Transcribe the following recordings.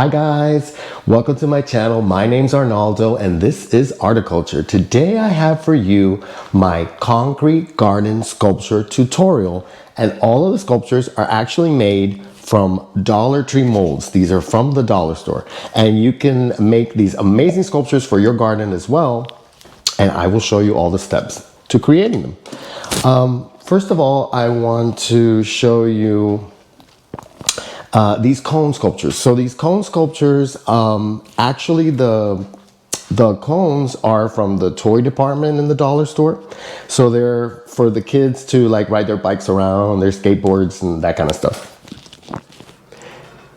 Hi guys, welcome to my channel. My name's Arnaldo and this is Articulture. Today I have for you my concrete garden sculpture tutorial, and all of the sculptures are actually made from Dollar Tree molds. These are from the dollar store, and you can make these amazing sculptures for your garden as well, and I will show you all the steps to creating them. First of all, I want to show you these cone sculptures. So these cone sculptures, actually the cones are from the toy department in the dollar store. So they're for the kids to like ride their bikes around, their skateboards and that kind of stuff.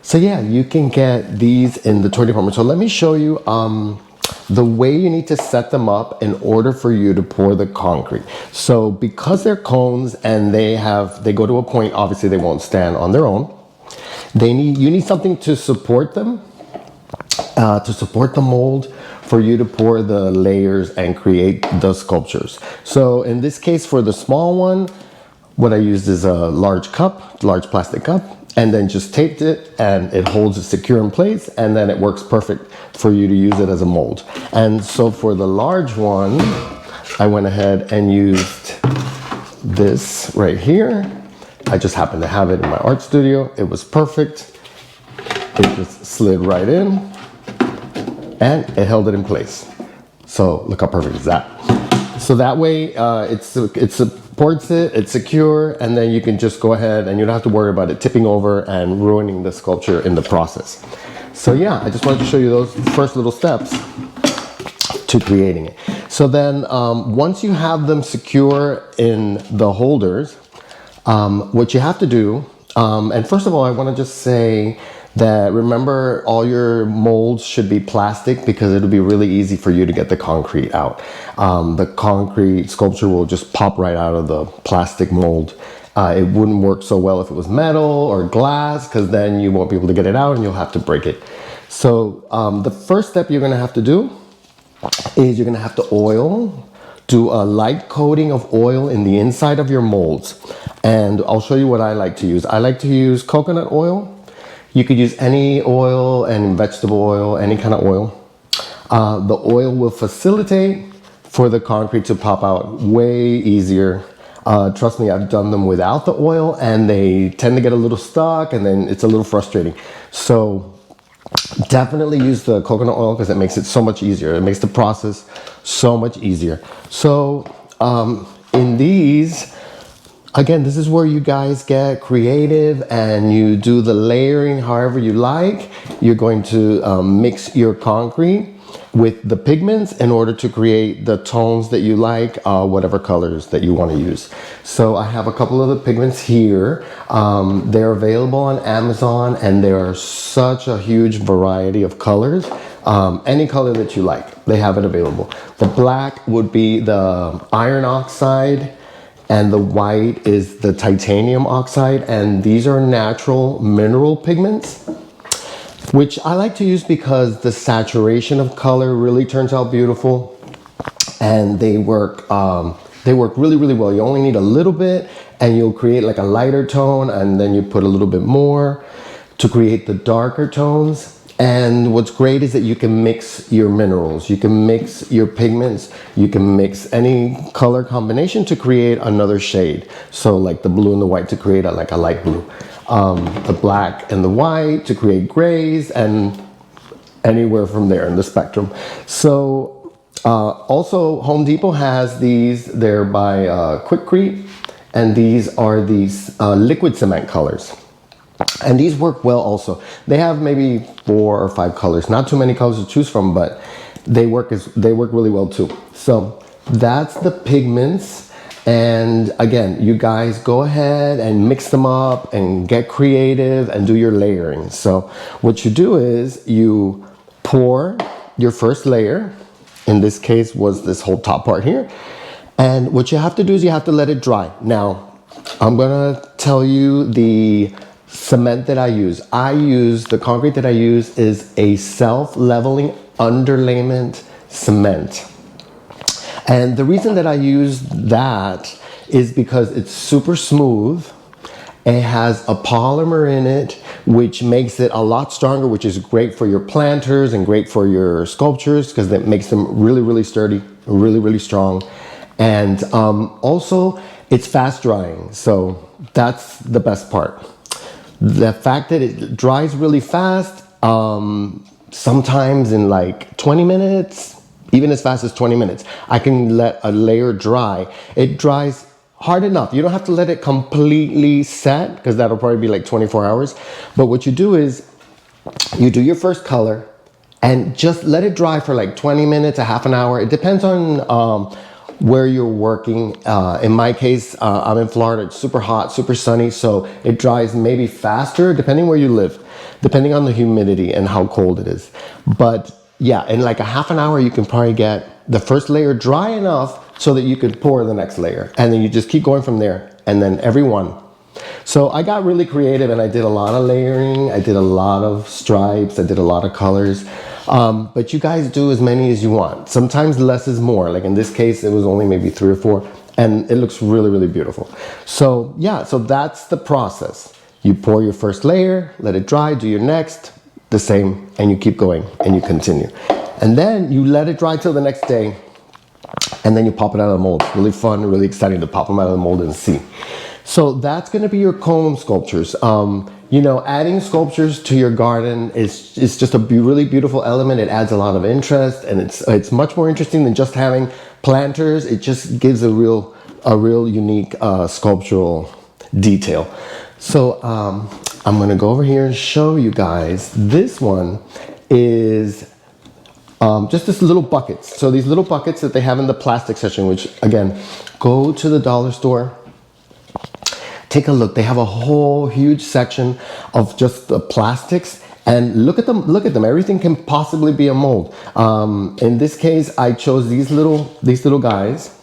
So yeah, you can get these in the toy department. So let me show you the way you need to set them up in order for you to pour the concrete. So because they're cones and they go to a point, obviously they won't stand on their own. You need something to support them, to support the mold for you to pour the layers and create the sculptures. So in this case, for the small one, what I used is a large plastic cup, and then just taped it and it holds it secure in place, and then it works perfect for you to use it as a mold. And so for the large one, I went ahead and used this right here. I just happened to have it in my art studio. It was perfect. It just slid right in and it held it in place. So look how perfect is that. So that way it supports it, it's secure, and then you can just go ahead and you don't have to worry about it tipping over and ruining the sculpture in the process. So yeah, I just wanted to show you those first little steps to creating it. So then once you have them secure in the holders, what you have to do, and first of all, I want to just say that remember all your molds should be plastic because it'll be really easy for you to get the concrete out. The concrete sculpture will just pop right out of the plastic mold. It wouldn't work so well if it was metal or glass, because then you won't be able to get it out and you'll have to break it. So the first step you're going to have to do is you're going to have to do a light coating of oil in the inside of your molds. And I'll show you what I like to use. I like to use coconut oil. You could use any oil, and vegetable oil, any kind of oil. The oil will facilitate for the concrete to pop out way easier. Trust me, I've done them without the oil and they tend to get a little stuck and then it's a little frustrating. So definitely use the coconut oil because it makes it so much easier. It makes the process so much easier. So in these, again, this is where you guys get creative and you do the layering however you like. You're going to mix your concrete with the pigments in order to create the tones that you like, whatever colors that you want to use. So I have a couple of the pigments here. They're available on Amazon and there are such a huge variety of colors. Any color that you like, they have it available. The black would be the iron oxide, and the white is the titanium oxide, and these are natural mineral pigments, which I like to use because the saturation of color really turns out beautiful, and they work really, really well. You only need a little bit and you'll create like a lighter tone, and then you put a little bit more to create the darker tones. And what's great is that you can mix your minerals, you can mix your pigments, you can mix any color combination to create another shade. So like the blue and the white to create like a light blue, the black and the white to create grays, and anywhere from there in the spectrum. So also Home Depot has these. They're by Quikrete, and these are these liquid cement colors. And these work well also. They have maybe 4 or 5 colors, not too many colors to choose from, but they work really well too. So that's the pigments. And again, you guys go ahead and mix them up and get creative and do your layering. So what you do is you pour your first layer. In this case was this whole top part here. And what you have to do is you have to let it dry. Now, I'm gonna tell you the cement that I use. The concrete that I use is a self-leveling underlayment cement. And the reason that I use that is because it's super smooth It has a polymer in it, which makes it a lot stronger, which is great for your planters and great for your sculptures because that makes them really, really sturdy, really, really strong. And also, it's fast drying, so that's the best part. The fact that it dries really fast, sometimes in like 20 minutes, even as fast as 20 minutes, I can let a layer dry. It dries hard enough. You don't have to let it completely set because that'll probably be like 24 hours. But what you do is you do your first color and just let it dry for like 20 minutes, a half an hour. It depends on where you're working. In my case, I'm in Florida. It's super hot, super sunny, so it dries maybe faster depending where you live, depending on the humidity and how cold it is. But yeah, in like a half an hour, you can probably get the first layer dry enough so that you could pour the next layer. And then you just keep going from there, and then every one. So I got really creative and I did a lot of layering. I did a lot of stripes. I did a lot of colors. But you guys do as many as you want. Sometimes less is more. Like in this case, it was only maybe 3 or 4, and it looks really, really beautiful. So yeah, so that's the process. You pour your first layer, let it dry, do your next, the same, and you keep going and you continue. And then you let it dry till the next day, and then you pop it out of the mold. Really fun, really exciting to pop them out of the mold and see. So that's going to be your cone sculptures. You know, adding sculptures to your garden is just a really beautiful element. It adds a lot of interest, and it's much more interesting than just having planters. It just gives a real unique sculptural detail. So I'm going to go over here and show you guys. This one is just this little buckets. So these little buckets that they have in the plastic section, which again, go to the dollar store. Take a look. They have a whole huge section of just the plastics, and look at them. Look at them. Everything can possibly be a mold. In this case, I chose these little guys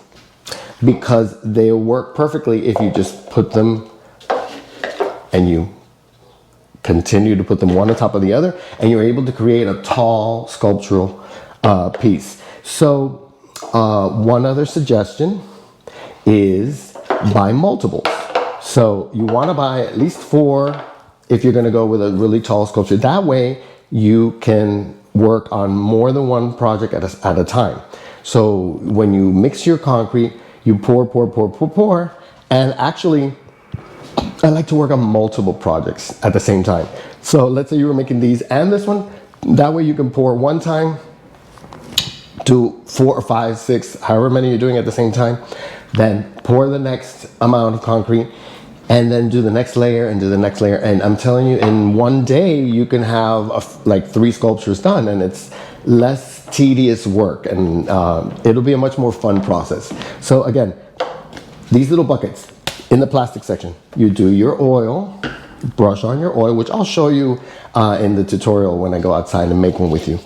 because they work perfectly if you just put them and you continue to put them one on top of the other, and you're able to create a tall sculptural piece. So one other suggestion is buy multiples. So you want to buy at least 4 if you're going to go with a really tall sculpture. That way you can work on more than one project at a time. So when you mix your concrete, you pour, and actually I like to work on multiple projects at the same time. So let's say you were making these and this one. That way you can pour one time, do 4 or 5, 6, however many you're doing at the same time. Then pour the next amount of concrete, and then do the next layer and do the next layer. And I'm telling you, in one day, you can have like 3 sculptures done, and it's less tedious work, and it'll be a much more fun process. So again, these little buckets in the plastic section, you do your oil, brush on your oil, which I'll show you in the tutorial when I go outside and make one with you.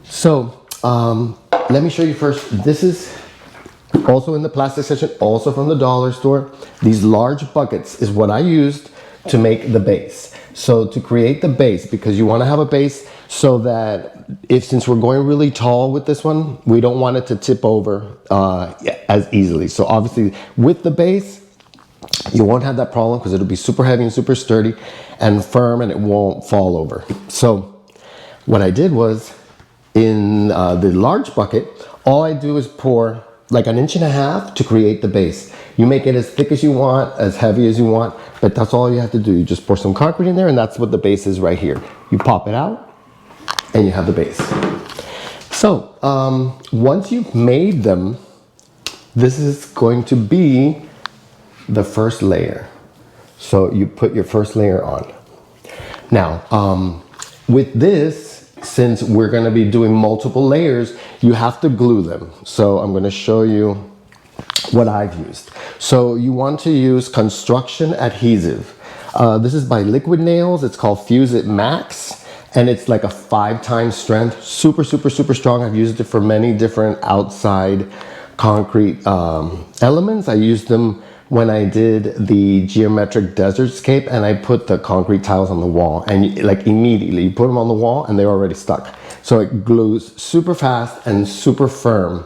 So let me show you first. This is also in the plastic section, also from the dollar store. These large buckets is what I used to make the base. So to create the base, because you want to have a base so that since we're going really tall with this one, we don't want it to tip over as easily. So obviously with the base, you won't have that problem because it'll be super heavy and super sturdy and firm, and it won't fall over. So what I did was, in the large bucket, all I do is pour like 1.5 inches to create the base. You make it as thick as you want, as heavy as you want, but that's all you have to do. You just pour some concrete in there, and that's what the base is right here. You pop it out, and you have the base. So once you've made them, this is going to be the first layer. So you put your first layer on. Now, with this, since we're going to be doing multiple layers, you have to glue them. So I'm going to show you what I've used. So you want to use construction adhesive. This is by Liquid Nails. It's called Fuse It Max, and it's like a 5 times strength. Super, super, super strong. I've used it for many different outside concrete elements. I used them when I did the geometric desertscape, and I put the concrete tiles on the wall, and like immediately you put them on the wall and they're already stuck. So it glues super fast and super firm.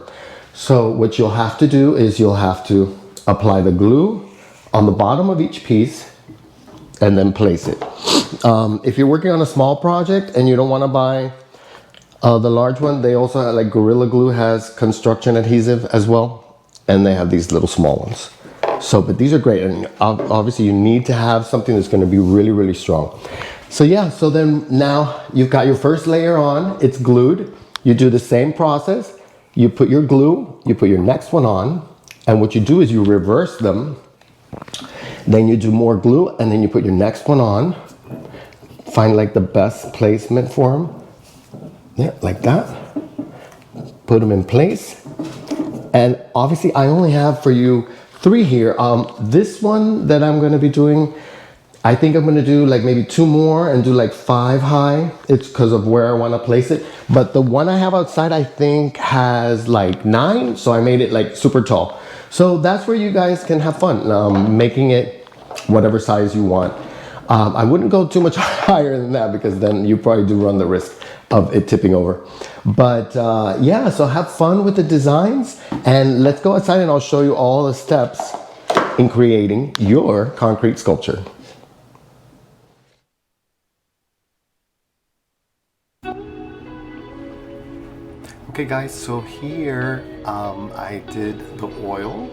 So what you'll have to do is you'll have to apply the glue on the bottom of each piece, and then place it. If you're working on a small project and you don't want to buy the large one, they also have, like Gorilla Glue has construction adhesive as well, and they have these little small ones. So, but these are great, and obviously you need to have something that's going to be really, really strong. So yeah, so then now you've got your first layer on, it's glued. You do the same process. You put your glue, you put your next one on, and what you do is you reverse them. Then you do more glue, and then you put your next one on. Find like the best placement for them. Yeah, like that. Put them in place. And obviously I only have for you 3 here. This one that I'm gonna be doing, I think I'm gonna do like maybe 2 more and do like 5 high. It's because of where I wanna place it. But the one I have outside, I think has like 9. So I made it like super tall. So that's where you guys can have fun, making it whatever size you want. I wouldn't go too much higher than that because then you probably do run the risk of it tipping over. But yeah, so have fun with the designs, and let's go outside and I'll show you all the steps in creating your concrete sculpture. Okay guys, so here I did the oil,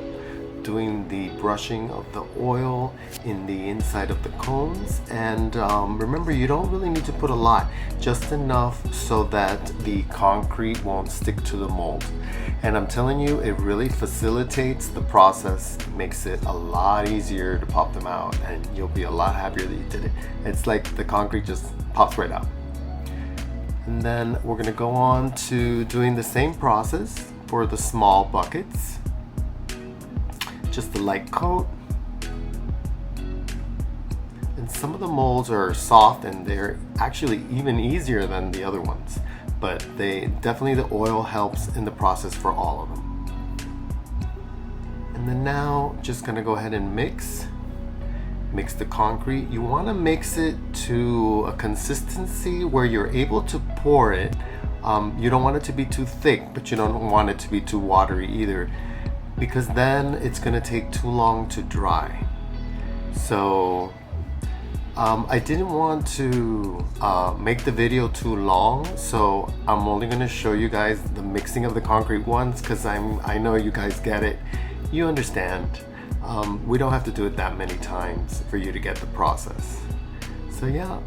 doing the brushing of the oil in the inside of the cones, and remember, you don't really need to put a lot, just enough so that the concrete won't stick to the mold. And I'm telling you, it really facilitates the process, makes it a lot easier to pop them out, and you'll be a lot happier that you did it. It's like the concrete just pops right out. And then we're gonna go on to doing the same process for the small buckets. Just a light coat. And some of the molds are soft and they're actually even easier than the other ones, but definitely the oil helps in the process for all of them. And then now just gonna go ahead and mix the concrete. You want to mix it to a consistency where you're able to pour it. You don't want it to be too thick, but you don't want it to be too watery either, because then it's going to take too long to dry. So I didn't want to make the video too long, so I'm only going to show you guys the mixing of the concrete once, because I know you guys get it, you understand. We don't have to do it that many times for you to get the process. So yeah,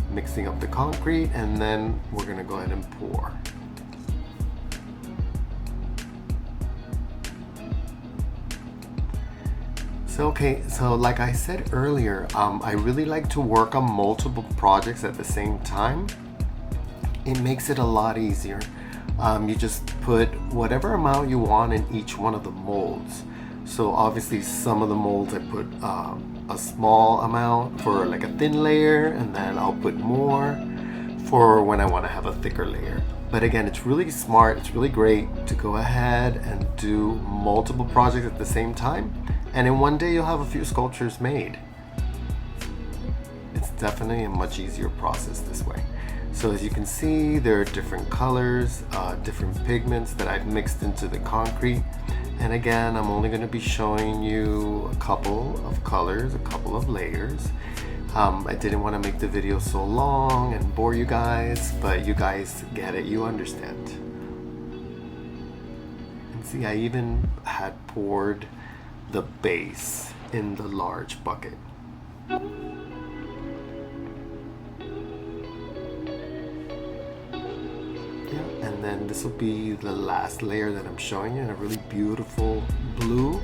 mixing up the concrete, and then we're gonna go ahead and pour. So okay, so like I said earlier, I really like to work on multiple projects at the same time. It makes it a lot easier. You just put whatever amount you want in each one of the molds. So obviously some of the molds I put a small amount for like a thin layer, and then I'll put more for when I want to have a thicker layer. But again, it's really smart, it's really great to go ahead and do multiple projects at the same time, and in one day you'll have a few sculptures made. It's definitely a much easier process this way. So as you can see, there are different colors, different pigments that I've mixed into the concrete. And again, I'm only going to be showing you a couple of colors, a couple of layers. I didn't want to make the video so long and bore you guys, but you guys get it, you understand. And see, I even had poured the base in the large bucket. And then this will be the last layer that I'm showing you in a really beautiful blue.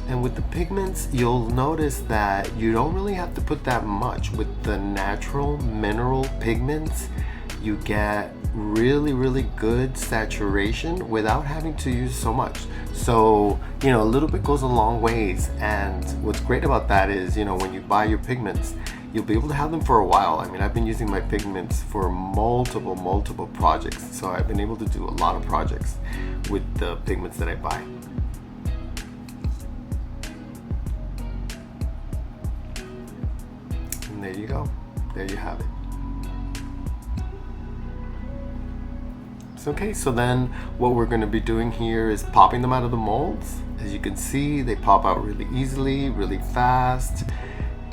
And with the pigments, you'll notice that you don't really have to put that much. With the natural mineral pigments, you get really, really good saturation without having to use so much. So, you know, a little bit goes a long ways. And what's great about that is, you know, when you buy your pigments, you'll be able to have them for a while. I mean, I've been using my pigments for multiple projects. So I've been able to do a lot of projects with the pigments that I buy. And there you go. There you have it. Okay, so then what we're going to be doing here is popping them out of the molds. As you can see, they pop out really easily, really fast.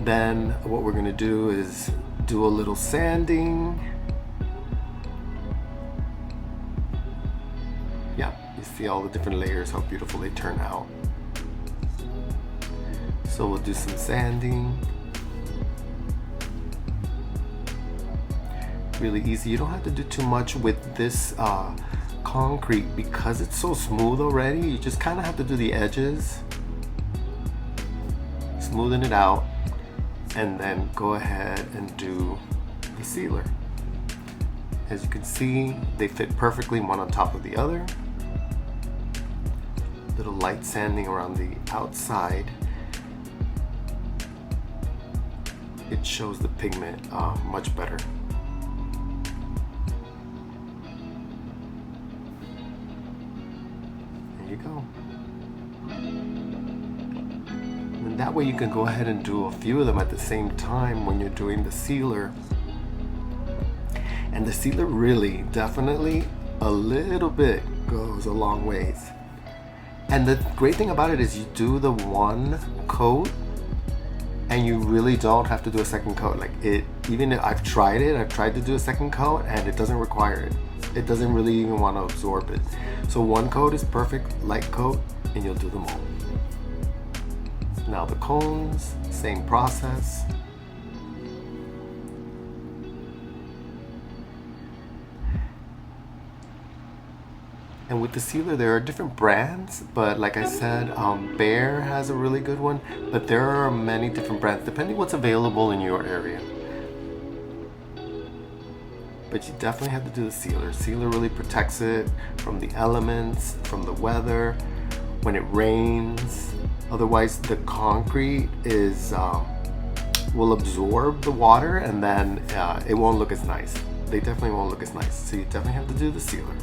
Then what we're going to do is do a little sanding. Yeah, you see all the different layers, how beautiful they turn out. So we'll do some sanding. Really easy. You don't have to do too much with this concrete because it's so smooth already. You just kind of have to do the edges, smoothen it out, and then go ahead and do the sealer. As you can see, they fit perfectly one on top of the other. Little light sanding around the outside. It shows the pigment much better. There you go. And that way you can go ahead and do a few of them at the same time when you're doing the sealer. And the sealer really, definitely a little bit goes a long ways. And the great thing about it is you do the one coat and you really don't have to do a second coat. Like even if I've tried to do a second coat and it doesn't require it. It doesn't really even want to absorb it. So one coat is perfect, light coat, and you'll do them all. Now the cones, same process. And with the sealer, there are different brands, but like I said, Behr has a really good one, but there are many different brands depending what's available in your area. But you definitely have to do the sealer. Sealer really protects it from the elements, from the weather, when it rains. Otherwise, the concrete will absorb the water and then it won't look as nice. They definitely won't look as nice. So you definitely have to do the sealer.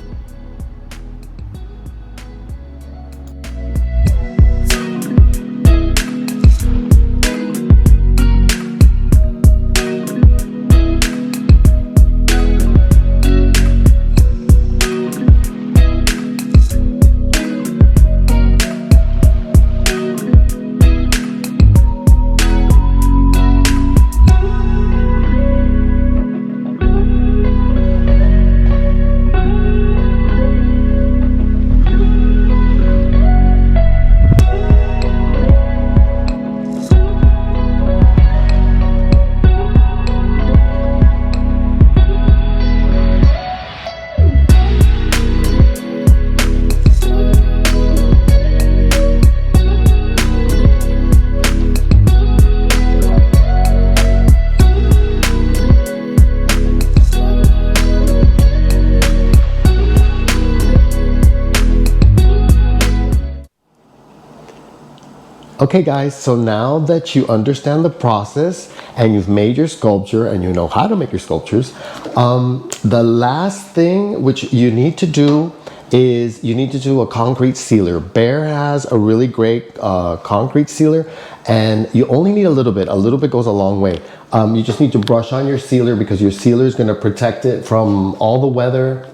Okay guys, so now that you understand the process and you've made your sculpture and you know how to make your sculptures, the last thing which you need to do is you need to do a concrete sealer. Behr has a really great concrete sealer and you only need a little bit. A little bit goes a long way. You just need to brush on your sealer because your sealer is going to protect it from all the weather,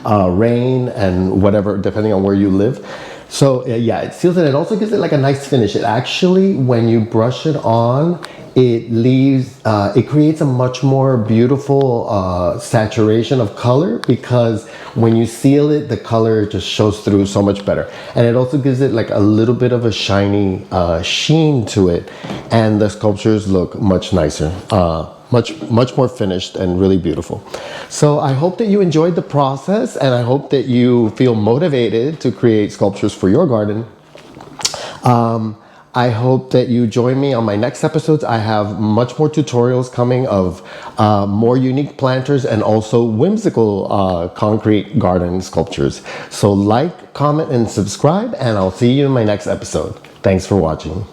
rain and whatever, depending on where you live. So yeah, it seals it. It also gives it like a nice finish. It actually, when you brush it on, it creates a much more beautiful saturation of color because when you seal it, the color just shows through so much better. And it also gives it like a little bit of a shiny sheen to it. And the sculptures look much nicer. Much more finished and really beautiful. So I hope that you enjoyed the process and I hope that you feel motivated to create sculptures for your garden. I hope that you join me on my next episodes. I have much more tutorials coming of more unique planters and also whimsical concrete garden sculptures. So like, comment, and subscribe, and I'll see you in my next episode. Thanks for watching.